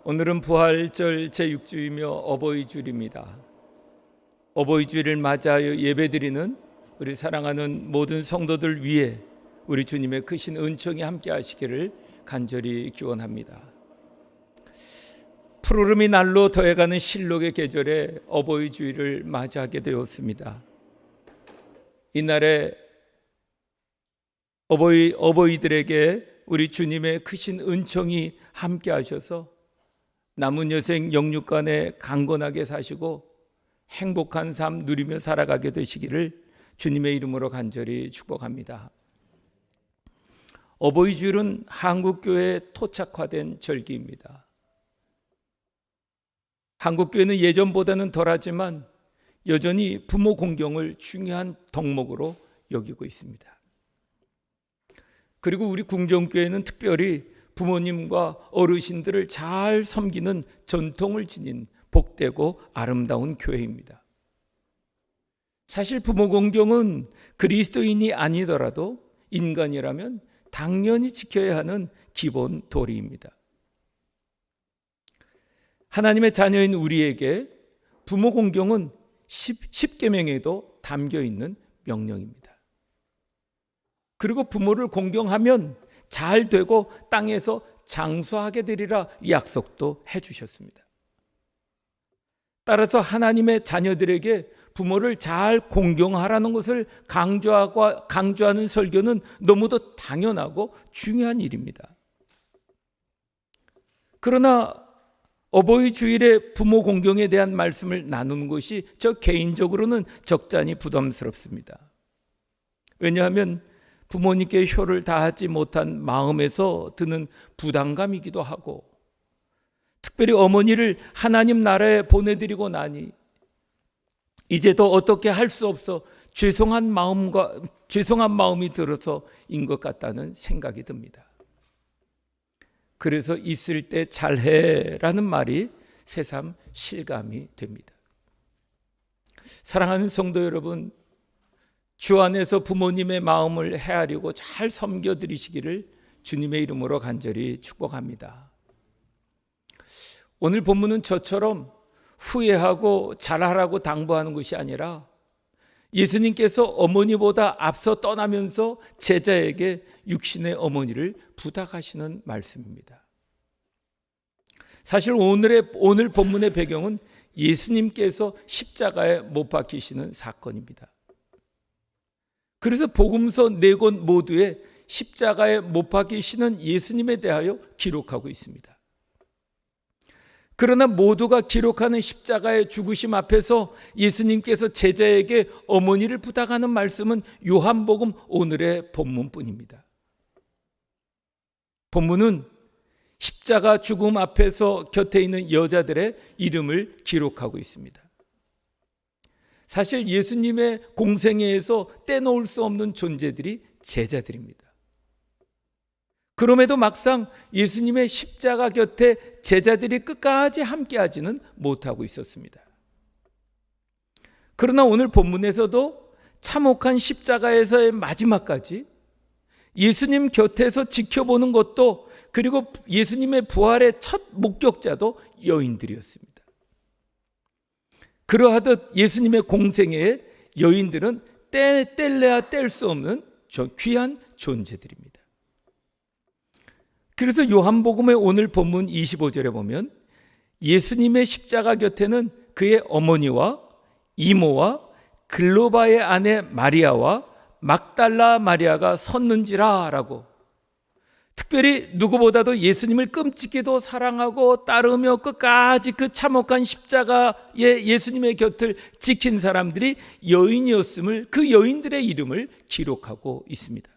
오늘은 부활절 제6주이며 어버이주일입니다. 어버이주일을 맞이하여 예배드리는 우리 사랑하는 모든 성도들 위해 우리 주님의 크신 은총이 함께 하시기를 간절히 기원합니다. 푸르름이 날로 더해가는 실록의 계절에 어버이주일을 맞이하게 되었습니다. 이날에 어버이들에게 우리 주님의 크신 은총이 함께 하셔서 남은 여생 영육간에 강건하게 사시고 행복한 삶 누리며 살아가게 되시기를 주님의 이름으로 간절히 축복합니다. 어버이주일은 한국교회에 토착화된 절기입니다. 한국교회는 예전보다는 덜하지만 여전히 부모 공경을 중요한 덕목으로 여기고 있습니다. 그리고 우리 궁정교회는 특별히 부모님과 어르신들을 잘 섬기는 전통을 지닌 복되고 아름다운 교회입니다. 사실 부모 공경은 그리스도인이 아니더라도 인간이라면 당연히 지켜야 하는 기본 도리입니다. 하나님의 자녀인 우리에게 부모 공경은 10계명에도 담겨 있는 명령입니다. 그리고 부모를 공경하면 잘 되고 땅에서 장수하게 되리라 약속도 해주셨습니다. 따라서 하나님의 자녀들에게 부모를 잘 공경하라는 것을 강조하는 설교는 너무도 당연하고 중요한 일입니다. 그러나 어버이주일에 부모 공경에 대한 말씀을 나누는 것이 저 개인적으로는 적잖이 부담스럽습니다. 왜냐하면 부모님께 효를 다하지 못한 마음에서 드는 부담감이기도 하고, 특별히 어머니를 하나님 나라에 보내드리고 나니 이제 더 어떻게 할 수 없어 죄송한 마음이 들어서인 것 같다는 생각이 듭니다. 그래서 있을 때 잘해라는 말이 새삼 실감이 됩니다. 사랑하는 성도 여러분, 주 안에서 부모님의 마음을 헤아리고 잘 섬겨드리시기를 주님의 이름으로 간절히 축복합니다. 오늘 본문은 저처럼 후회하고 잘하라고 당부하는 것이 아니라 예수님께서 어머니보다 앞서 떠나면서 제자에게 육신의 어머니를 부탁하시는 말씀입니다. 사실 오늘 본문의 배경은 예수님께서 십자가에 못 박히시는 사건입니다. 그래서 복음서 4권 모두에 십자가에 못 박히시는 예수님에 대하여 기록하고 있습니다. 그러나 모두가 기록하는 십자가의 죽으심 앞에서 예수님께서 제자에게 어머니를 부탁하는 말씀은 요한복음 오늘의 본문뿐입니다. 본문은 십자가 죽음 앞에서 곁에 있는 여자들의 이름을 기록하고 있습니다. 사실 예수님의 공생애에서 떼놓을 수 없는 존재들이 제자들입니다. 그럼에도 막상 예수님의 십자가 곁에 제자들이 끝까지 함께하지는 못하고 있었습니다. 그러나 오늘 본문에서도 참혹한 십자가에서의 마지막까지 예수님 곁에서 지켜보는 것도, 그리고 예수님의 부활의 첫 목격자도 여인들이었습니다. 그러하듯 예수님의 공생애에 여인들은 뗄래야 뗄 수 없는 귀한 존재들입니다. 그래서 요한복음의 오늘 본문 25절에 보면 예수님의 십자가 곁에는 그의 어머니와 이모와 글로바의 아내 마리아와 막달라 마리아가 섰는지라 라고, 특별히 누구보다도 예수님을 끔찍히도 사랑하고 따르며 끝까지 그 참혹한 십자가의 예수님의 곁을 지킨 사람들이 여인이었음을, 그 여인들의 이름을 기록하고 있습니다.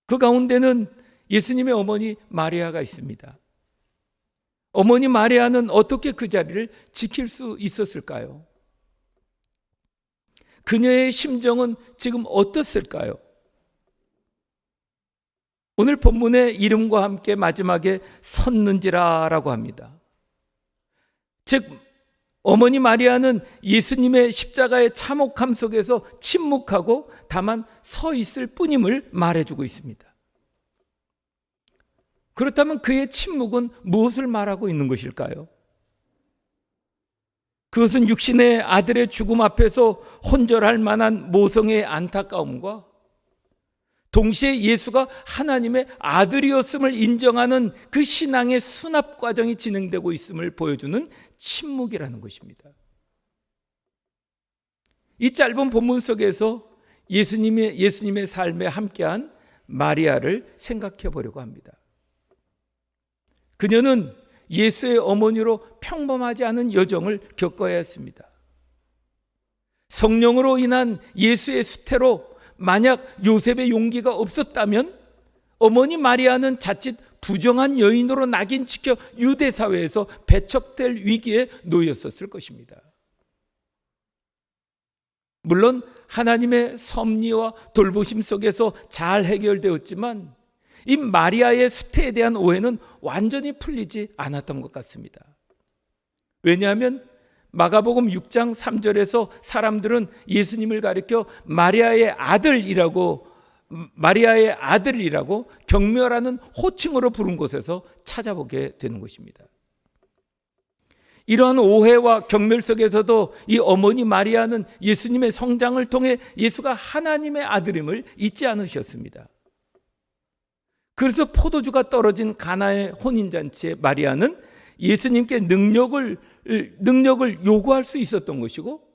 그 가운데는 예수님의 어머니 마리아가 있습니다. 어머니 마리아는 어떻게 그 자리를 지킬 수 있었을까요? 그녀의 심정은 지금 어떻을까요? 오늘 본문의 이름과 함께 마지막에 섰는지라라고 합니다. 즉 어머니 마리아는 예수님의 십자가의 참혹함 속에서 침묵하고 다만 서 있을 뿐임을 말해주고 있습니다. 그렇다면 그의 침묵은 무엇을 말하고 있는 것일까요? 그것은 육신의 아들의 죽음 앞에서 혼절할 만한 모성의 안타까움과 동시에 예수가 하나님의 아들이었음을 인정하는 그 신앙의 수납 과정이 진행되고 있음을 보여주는 침묵이라는 것입니다. 이 짧은 본문 속에서 예수님의 삶에 함께한 마리아를 생각해 보려고 합니다. 그녀는 예수의 어머니로 평범하지 않은 여정을 겪어야 했습니다. 성령으로 인한 예수의 수태로 만약 요셉의 용기가 없었다면 어머니 마리아는 자칫 부정한 여인으로 낙인 찍혀 유대 사회에서 배척될 위기에 놓였었을 것입니다. 물론 하나님의 섭리와 돌보심 속에서 잘 해결되었지만 이 마리아의 수태에 대한 오해는 완전히 풀리지 않았던 것 같습니다. 왜냐하면 마가복음 6장 3절에서 사람들은 예수님을 가리켜 마리아의 아들이라고 경멸하는 호칭으로 부른 곳에서 찾아보게 되는 것입니다. 이러한 오해와 경멸 속에서도 이 어머니 마리아는 예수님의 성장을 통해 예수가 하나님의 아들임을 잊지 않으셨습니다. 그래서 포도주가 떨어진 가나의 혼인잔치에 마리아는 예수님께 능력을 요구할 수 있었던 것이고,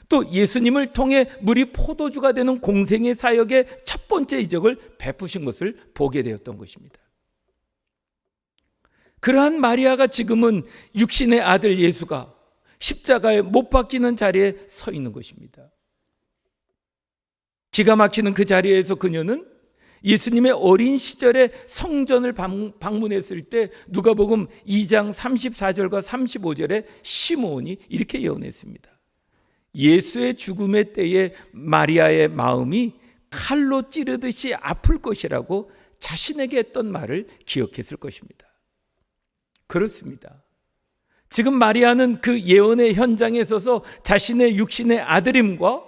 또 예수님을 통해 물이 포도주가 되는 공생의 사역의 첫 번째 이적을 베푸신 것을 보게 되었던 것입니다. 그러한 마리아가 지금은 육신의 아들 예수가 십자가에 못 박히는 자리에 서 있는 것입니다. 기가 막히는 그 자리에서 그녀는 예수님의 어린 시절에 성전을 방문했을 때 누가복음 2장 34절과 35절에 시므온이 이렇게 예언했습니다. 예수의 죽음의 때에 마리아의 마음이 칼로 찌르듯이 아플 것이라고 자신에게 했던 말을 기억했을 것입니다. 그렇습니다. 지금 마리아는 그 예언의 현장에 서서 자신의 육신의 아들임과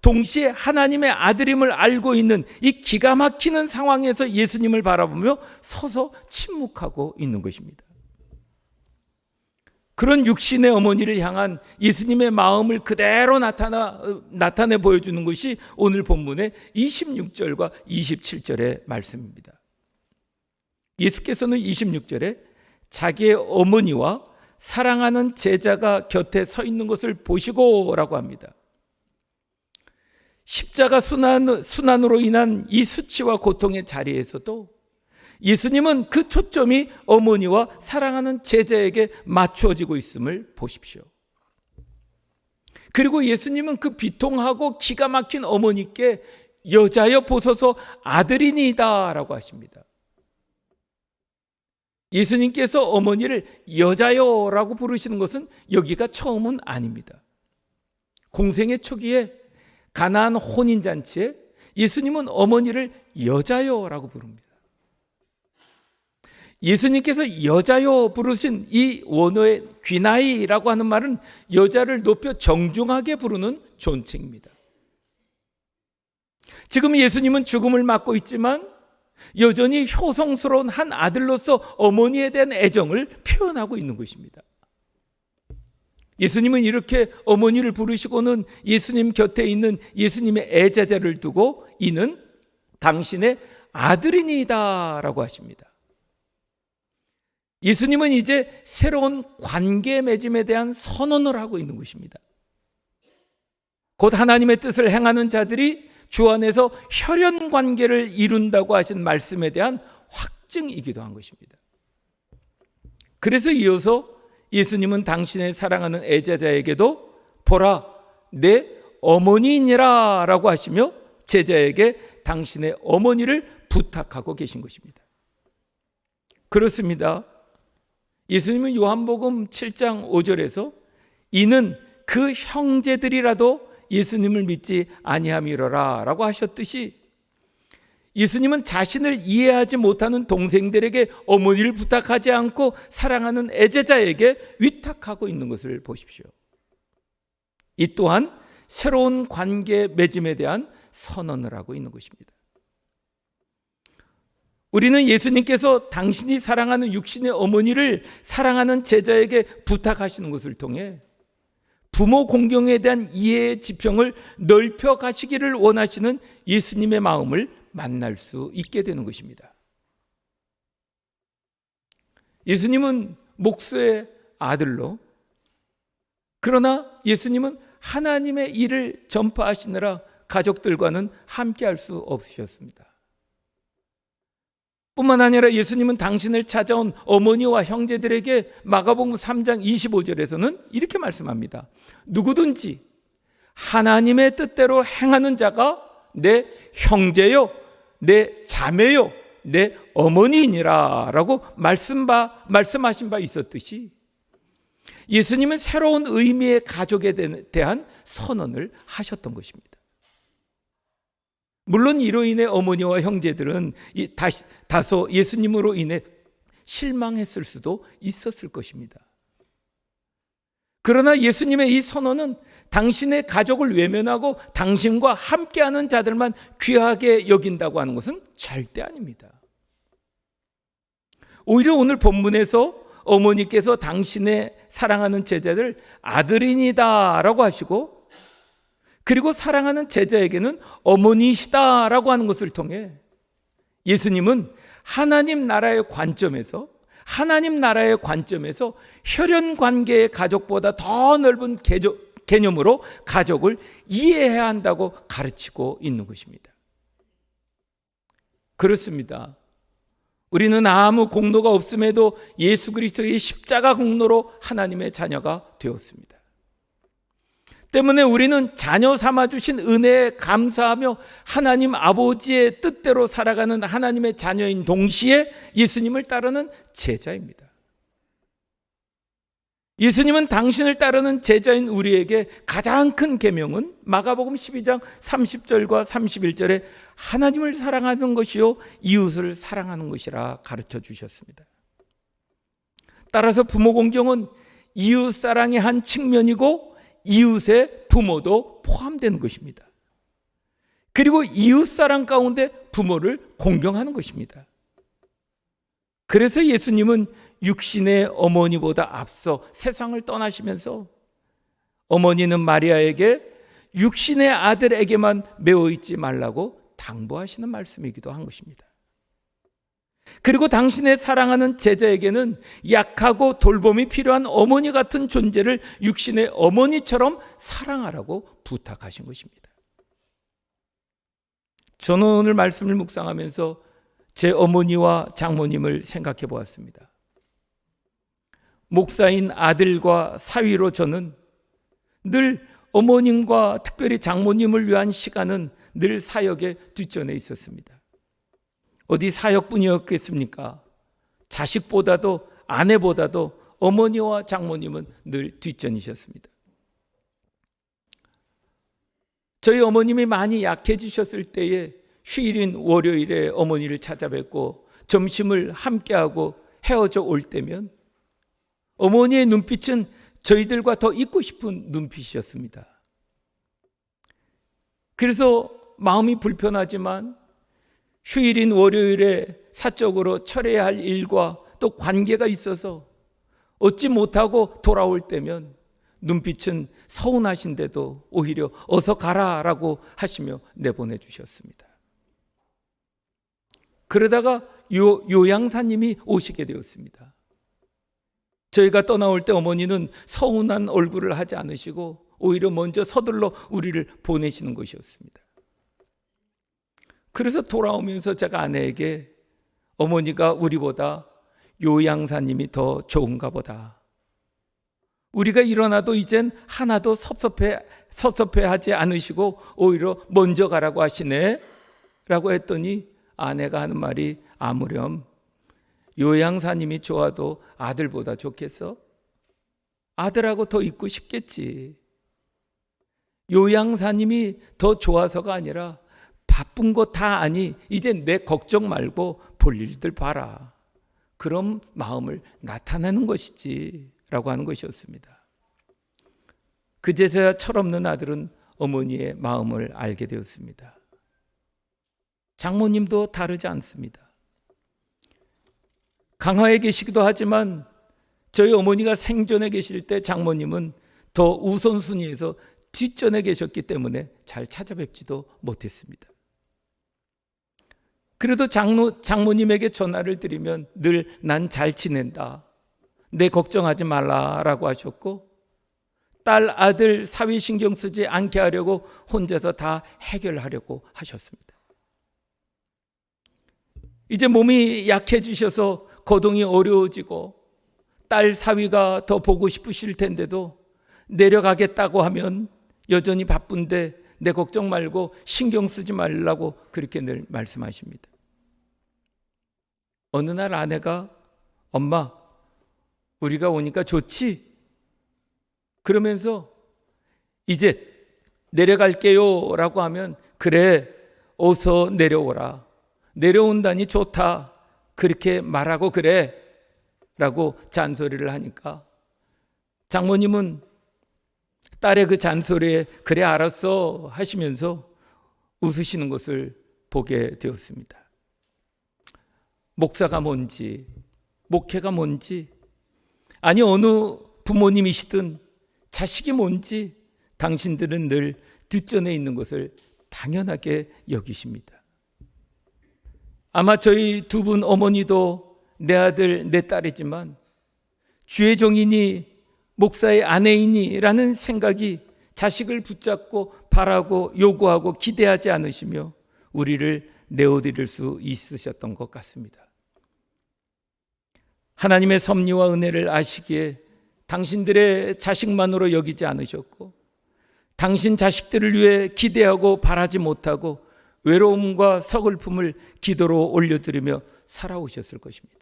동시에 하나님의 아들임을 알고 있는 이 기가 막히는 상황에서 예수님을 바라보며 서서 침묵하고 있는 것입니다. 그런 육신의 어머니를 향한 예수님의 마음을 그대로 나타내 보여주는 것이 오늘 본문의 26절과 27절의 말씀입니다. 예수께서는 26절에 자기의 어머니와 사랑하는 제자가 곁에 서 있는 것을 보시고 라고 합니다. 십자가 순환으로 인한 이 수치와 고통의 자리에서도 예수님은 그 초점이 어머니와 사랑하는 제자에게 맞추어지고 있음을 보십시오. 그리고 예수님은 그 비통하고 기가 막힌 어머니께 여자여 보소서 아들이니이다 라고 하십니다. 예수님께서 어머니를 여자여라고 부르시는 것은 여기가 처음은 아닙니다. 공생의 초기에 가나안 혼인잔치에 예수님은 어머니를 여자여라고 부릅니다. 예수님께서 여자여 부르신 이 원어의 귀나이라고 하는 말은 여자를 높여 정중하게 부르는 존칭입니다. 지금 예수님은 죽음을 맞고 있지만 여전히 효성스러운 한 아들로서 어머니에 대한 애정을 표현하고 있는 것입니다. 예수님은 이렇게 어머니를 부르시고는 예수님 곁에 있는 예수님의 애제자를 두고 이는 당신의 아들이니이다 라고 하십니다. 예수님은 이제 새로운 관계 맺음에 대한 선언을 하고 있는 것입니다. 곧 하나님의 뜻을 행하는 자들이 주 안에서 혈연 관계를 이룬다고 하신 말씀에 대한 확증이기도 한 것입니다. 그래서 이어서 예수님은 당신의 사랑하는 애제자에게도 보라 내 어머니이니라 라고 하시며 제자에게 당신의 어머니를 부탁하고 계신 것입니다. 그렇습니다. 예수님은 요한복음 7장 5절에서 이는 그 형제들이라도 예수님을 믿지 아니함이로라 라고 하셨듯이 예수님은 자신을 이해하지 못하는 동생들에게 어머니를 부탁하지 않고 사랑하는 애제자에게 위탁하고 있는 것을 보십시오. 이 또한 새로운 관계 맺음에 대한 선언을 하고 있는 것입니다. 우리는 예수님께서 당신이 사랑하는 육신의 어머니를 사랑하는 제자에게 부탁하시는 것을 통해 부모 공경에 대한 이해의 지평을 넓혀 가시기를 원하시는 예수님의 마음을 만날 수 있게 되는 것입니다. 예수님은 목수의 아들로, 그러나 예수님은 하나님의 일을 전파하시느라 가족들과는 함께할 수 없으셨습니다. 뿐만 아니라 예수님은 당신을 찾아온 어머니와 형제들에게 마가복음 3장 25절에서는 이렇게 말씀합니다. 누구든지 하나님의 뜻대로 행하는 자가 내 형제요, 내 자매요, 내 어머니이니라 라고 말씀하신 바 있었듯이 예수님은 새로운 의미의 가족에 대한 선언을 하셨던 것입니다. 물론 이로 인해 어머니와 형제들은 다소 예수님으로 인해 실망했을 수도 있었을 것입니다. 그러나 예수님의 이 선언은 당신의 가족을 외면하고 당신과 함께하는 자들만 귀하게 여긴다고 하는 것은 절대 아닙니다. 오히려 오늘 본문에서 어머니께서 당신의 사랑하는 제자들 아들이니다라고 하시고, 그리고 사랑하는 제자에게는 어머니시다라고 하는 것을 통해 예수님은 하나님 나라의 관점에서 혈연 관계의 가족보다 더 넓은 개념으로 가족을 이해해야 한다고 가르치고 있는 것입니다. 그렇습니다. 우리는 아무 공로가 없음에도 예수 그리스도의 십자가 공로로 하나님의 자녀가 되었습니다. 때문에 우리는 자녀 삼아주신 은혜에 감사하며 하나님 아버지의 뜻대로 살아가는 하나님의 자녀인 동시에 예수님을 따르는 제자입니다. 예수님은 당신을 따르는 제자인 우리에게 가장 큰 계명은 마가복음 12장 30절과 31절에 하나님을 사랑하는 것이요 이웃을 사랑하는 것이라 가르쳐 주셨습니다. 따라서 부모 공경은 이웃 사랑의 한 측면이고 이웃의 부모도 포함되는 것입니다. 그리고 이웃 사랑 가운데 부모를 공경하는 것입니다. 그래서 예수님은 육신의 어머니보다 앞서 세상을 떠나시면서 어머니는 마리아에게 육신의 아들에게만 매어 있지 말라고 당부하시는 말씀이기도 한 것입니다. 그리고 당신의 사랑하는 제자에게는 약하고 돌봄이 필요한 어머니 같은 존재를 육신의 어머니처럼 사랑하라고 부탁하신 것입니다. 저는 오늘 말씀을 묵상하면서 제 어머니와 장모님을 생각해 보았습니다. 목사인 아들과 사위로 저는 늘 어머님과 특별히 장모님을 위한 시간은 늘 사역에 뒷전에 있었습니다. 어디 사역뿐이었겠습니까? 자식보다도 아내보다도 어머니와 장모님은 늘 뒷전이셨습니다. 저희 어머님이 많이 약해지셨을 때에 휴일인 월요일에 어머니를 찾아뵙고 점심을 함께하고 헤어져 올 때면 어머니의 눈빛은 저희들과 더 있고 싶은 눈빛이었습니다. 그래서 마음이 불편하지만 휴일인 월요일에 사적으로 처리해야 할 일과 또 관계가 있어서 얻지 못하고 돌아올 때면 눈빛은 서운하신데도 오히려 어서 가라라고 하시며 내보내 주셨습니다. 그러다가 요양사님이 오시게 되었습니다. 저희가 떠나올 때 어머니는 서운한 얼굴을 하지 않으시고 오히려 먼저 서둘러 우리를 보내시는 것이었습니다. 그래서 돌아오면서 제가 아내에게 어머니가 우리보다 요양사님이 더 좋은가 보다. 우리가 일어나도 이젠 하나도 섭섭해하지 않으시고 오히려 먼저 가라고 하시네 라고 했더니 아내가 하는 말이 아무렴 요양사님이 좋아도 아들보다 좋겠어? 아들하고 더 있고 싶겠지. 요양사님이 더 좋아서가 아니라 바쁜 거 다 아니 이제 내 걱정 말고 볼 일들 봐라. 그런 마음을 나타내는 것이지 라고 하는 것이었습니다. 그제서야 철없는 아들은 어머니의 마음을 알게 되었습니다. 장모님도 다르지 않습니다. 강화에 계시기도 하지만 저희 어머니가 생전에 계실 때 장모님은 더 우선순위에서 뒷전에 계셨기 때문에 잘 찾아뵙지도 못했습니다. 그래도 장모님에게 전화를 드리면 늘 난 잘 지낸다, 내 걱정하지 말라라고 하셨고, 딸, 아들 사위 신경 쓰지 않게 하려고 혼자서 다 해결하려고 하셨습니다. 이제 몸이 약해지셔서 거동이 어려워지고 딸 사위가 더 보고 싶으실 텐데도 내려가겠다고 하면 여전히 바쁜데 내 걱정 말고 신경 쓰지 말라고 그렇게 늘 말씀하십니다. 어느 날 아내가 엄마, 우리가 오니까 좋지? 그러면서 이제 내려갈게요 라고 하면 그래, 어서 내려오라. 내려온다니 좋다. 그렇게 말하고 그래 라고 잔소리를 하니까 장모님은 딸의 그 잔소리에 그래 알았어 하시면서 웃으시는 것을 보게 되었습니다. 목사가 뭔지, 목회가 뭔지, 아니 어느 부모님이시든 자식이 뭔지 당신들은 늘 뒷전에 있는 것을 당연하게 여기십니다. 아마 저희 두 분 어머니도 내 아들, 내 딸이지만 주의 종이니 목사의 아내이니 라는 생각이 자식을 붙잡고 바라고 요구하고 기대하지 않으시며 우리를 내어드릴 수 있으셨던 것 같습니다. 하나님의 섭리와 은혜를 아시기에 당신들의 자식만으로 여기지 않으셨고 당신 자식들을 위해 기대하고 바라지 못하고 외로움과 서글픔을 기도로 올려드리며 살아오셨을 것입니다.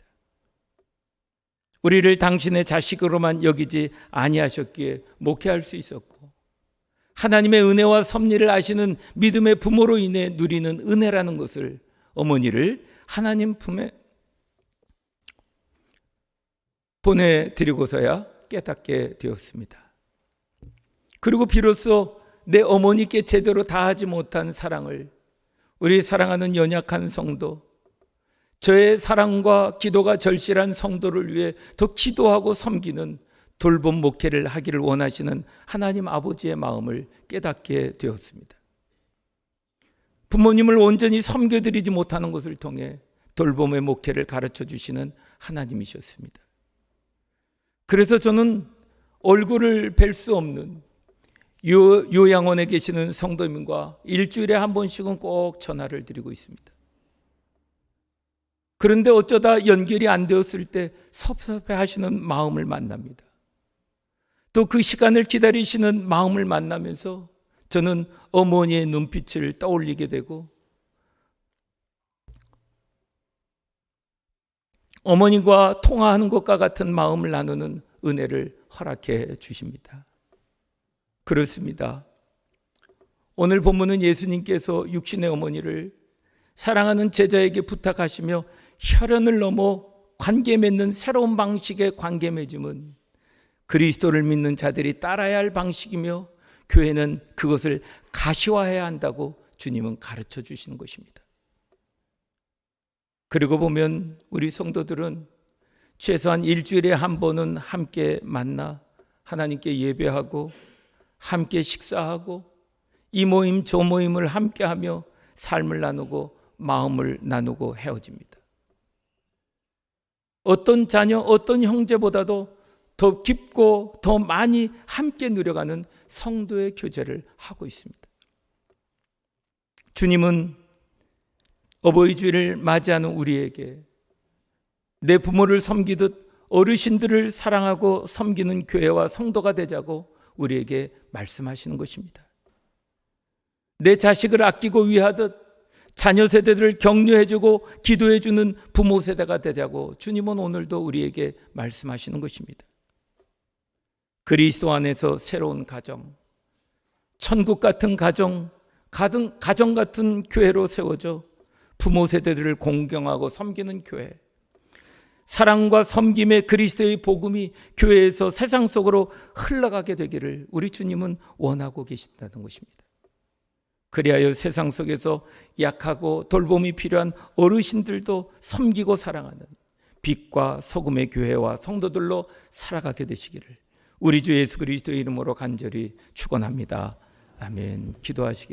우리를 당신의 자식으로만 여기지 아니하셨기에 목회할 수 있었고 하나님의 은혜와 섭리를 아시는 믿음의 부모로 인해 누리는 은혜라는 것을 어머니를 하나님 품에 보내드리고서야 깨닫게 되었습니다. 그리고 비로소 내 어머니께 제대로 다하지 못한 사랑을 우리 사랑하는 연약한 성도, 저의 사랑과 기도가 절실한 성도를 위해 더 기도하고 섬기는 돌봄 목회를 하기를 원하시는 하나님 아버지의 마음을 깨닫게 되었습니다. 부모님을 온전히 섬겨드리지 못하는 것을 통해 돌봄의 목회를 가르쳐 주시는 하나님이셨습니다. 그래서 저는 얼굴을 뵐 수 없는 요양원에 계시는 성도님과 일주일에 한 번씩은 꼭 전화를 드리고 있습니다. 그런데 어쩌다 연결이 안 되었을 때 섭섭해하시는 마음을 만납니다. 또 그 시간을 기다리시는 마음을 만나면서 저는 어머니의 눈빛을 떠올리게 되고 어머니와 통화하는 것과 같은 마음을 나누는 은혜를 허락해 주십니다. 그렇습니다. 오늘 본문은 예수님께서 육신의 어머니를 사랑하는 제자에게 부탁하시며 혈연을 넘어 관계 맺는 새로운 방식의 관계 맺음은 그리스도를 믿는 자들이 따라야 할 방식이며 교회는 그것을 가시화해야 한다고 주님은 가르쳐 주시는 것입니다. 그리고 보면 우리 성도들은 최소한 일주일에 한 번은 함께 만나 하나님께 예배하고 함께 식사하고 이 모임 저 모임을 함께하며 삶을 나누고 마음을 나누고 헤어집니다. 어떤 자녀, 어떤 형제보다도 더 깊고 더 많이 함께 누려가는 성도의 교제를 하고 있습니다. 주님은 어버이 주일을 맞이하는 우리에게 내 부모를 섬기듯 어르신들을 사랑하고 섬기는 교회와 성도가 되자고 우리에게 말씀하시는 것입니다. 내 자식을 아끼고 위하듯 자녀 세대들을 격려해주고 기도해주는 부모 세대가 되자고 주님은 오늘도 우리에게 말씀하시는 것입니다. 그리스도 안에서 새로운 가정, 천국 같은 가정, 가정 같은 교회로 세워져 부모 세대들을 공경하고 섬기는 교회, 사랑과 섬김의 그리스도의 복음이 교회에서 세상 속으로 흘러가게 되기를 우리 주님은 원하고 계신다는 것입니다. 그리하여 세상 속에서 약하고 돌봄이 필요한 어르신들도 섬기고 사랑하는 빛과 소금의 교회와 성도들로 살아가게 되시기를 우리 주 예수 그리스도의 이름으로 간절히 축원합니다. 아멘. 기도하시겠습니다.